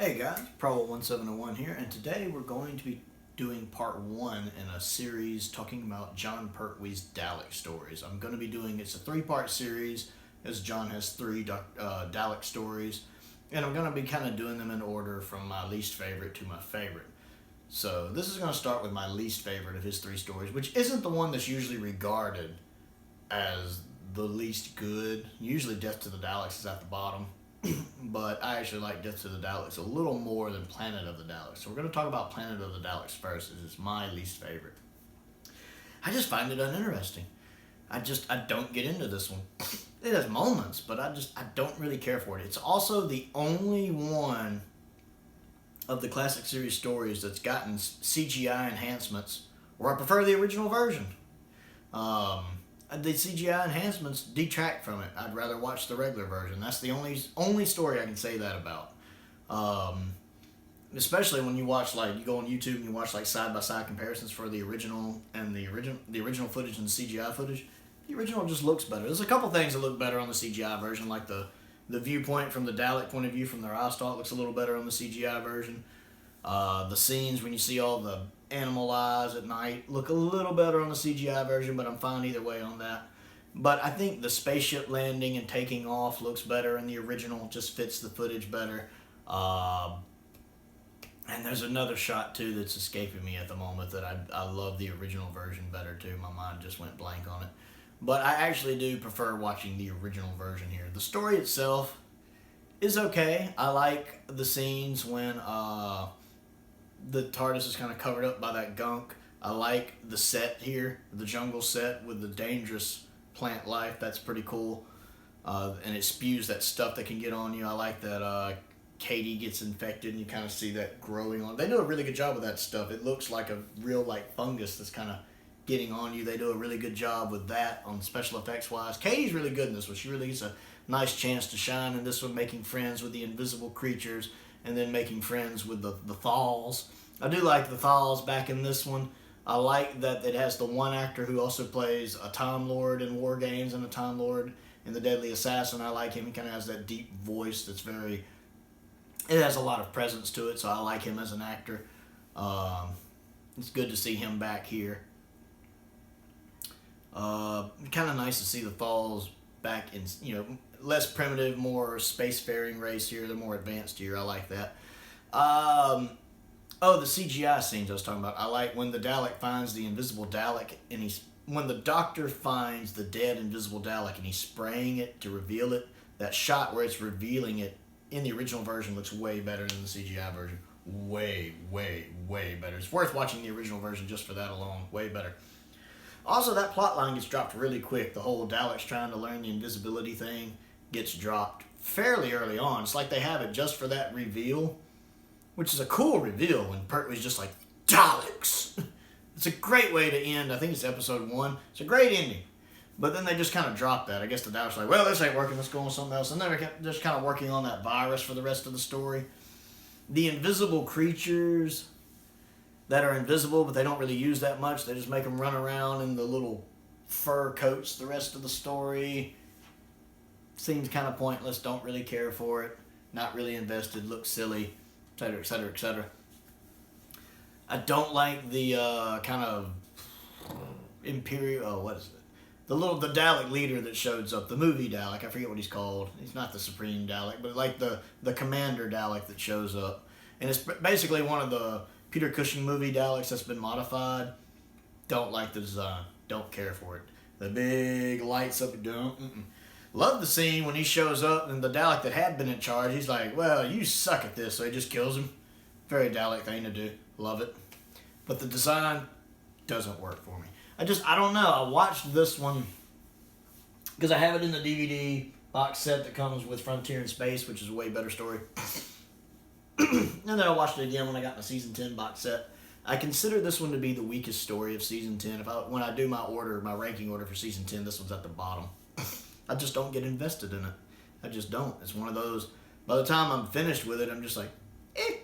Hey guys, Pro1701 here, and today we're going to be doing part one in a series talking about Jon Pertwee's Dalek stories. It's a three-part series, as Jon has three Dalek stories, and I'm going to be kind of doing them in order from my least favorite to my favorite. So this is going to start with my least favorite of his three stories, which isn't the one that's usually regarded as the least good. Usually Death to the Daleks is at the bottom. But I actually like Death to the Daleks a little more than Planet of the Daleks. So we're going to talk about Planet of the Daleks first, as it's my least favorite. I just find it uninteresting. I don't get into this one. It has moments, but I don't really care for it. It's also the only one of the classic series stories that's gotten CGI enhancements, where I prefer the original version. The CGI enhancements detract from it. I'd rather watch the regular version. That's the only story I can say that about. Especially when you watch, like, you go on YouTube and you watch like side by side comparisons for the original and the original footage and the CGI footage. The original just looks better. There's a couple things that look better on the CGI version, like the viewpoint from the Dalek point of view from their eye stalk looks a little better on the CGI version. The scenes when you see all the animal eyes at night look a little better on the CGI version, but I'm fine either way on that. But I think the spaceship landing and taking off looks better in the original, just fits the footage better. And there's another shot too that's escaping me at the moment that I love the original version better too. My mind just went blank on it. But I actually do prefer watching the original version here. The story itself is okay. I like the scenes when the TARDIS is kind of covered up by that gunk. I like the set here, the jungle set with the dangerous plant life. That's pretty cool. And it spews that stuff that can get on you. I like that Katie gets infected and you kind of see that growing on. They do a really good job with that stuff. It looks like a real fungus that's kind of getting on you. They do a really good job with that on special effects wise. Katie's really good in this one. She really gets a nice chance to shine in this one, making friends with the invisible creatures and then making friends with the Thals. I do like the Thals back in this one. I like that it has the one actor who also plays a Time Lord in War Games and a Time Lord in The Deadly Assassin. I like him. He kind of has that deep voice that's it has a lot of presence to it, so I like him as an actor. It's good to see him back here. Kind of nice to see the Thals back in, less primitive, more spacefaring race here. They're more advanced here. I like that. The CGI scenes I was talking about. I like when the Dalek finds the invisible Dalek, and when the Doctor finds the dead invisible Dalek and he's spraying it to reveal it. That shot where it's revealing it in the original version looks way better than the CGI version. Way, way, way better. It's worth watching the original version just for that alone. Way better. Also, that plot line gets dropped really quick. The whole Daleks trying to learn the invisibility thing gets dropped fairly early on. It's like they have it just for that reveal, which is a cool reveal when Pertwee's just like, Daleks! It's a great way to end. I think it's episode 1. It's a great ending. But then they just kind of drop that. I guess the Daleks are like, well, this ain't working. Let's go on something else. And they're just kind of working on that virus for the rest of the story. The invisible creatures that are invisible, but they don't really use that much. They just make them run around in the little fur coats the rest of the story. Seems kind of pointless. Don't really care for it. Not really invested. Looks silly. Etc., etc., etc. I don't like the kind of imperial. What is it? The Dalek leader that shows up. The movie Dalek. I forget what he's called. He's not the Supreme Dalek, but like the Commander Dalek that shows up, and it's basically one of the Peter Cushing movie Daleks that's been modified. Don't like the design. Don't care for it. The big lights up. Don't. Love the scene when he shows up and the Dalek that had been in charge, he's like, well, you suck at this, so he just kills him. Very Dalek thing to do. Love it. But the design doesn't work for me. I don't know. I watched this one because I have it in the DVD box set that comes with Frontier in Space, which is a way better story. And then I watched it again when I got my Season 10 box set. I consider this one to be the weakest story of Season 10. When I do my ranking order for Season 10, this one's at the bottom. I just don't get invested in it. I just don't. It's one of those, by the time I'm finished with it, I'm just like, eh.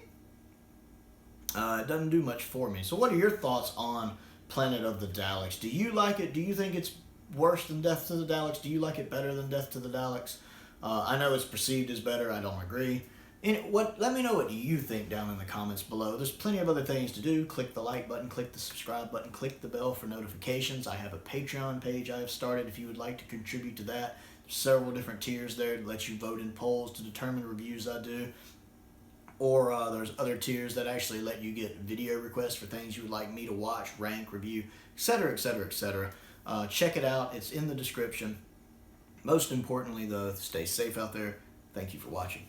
It doesn't do much for me. So what are your thoughts on Planet of the Daleks? Do you like it? Do you think it's worse than Death to the Daleks? Do you like it better than Death to the Daleks? I know it's perceived as better. I don't agree. Let me know what you think down in the comments below. There's plenty of other things to do. Click the like button, click the subscribe button, click the bell for notifications. I have a Patreon page I have started if you would like to contribute to that. There's several different tiers there to let you vote in polls to determine reviews I do. Or there's other tiers that actually let you get video requests for things you would like me to watch, rank, review, etc., etc., etc. Check it out. It's in the description. Most importantly, though, stay safe out there. Thank you for watching.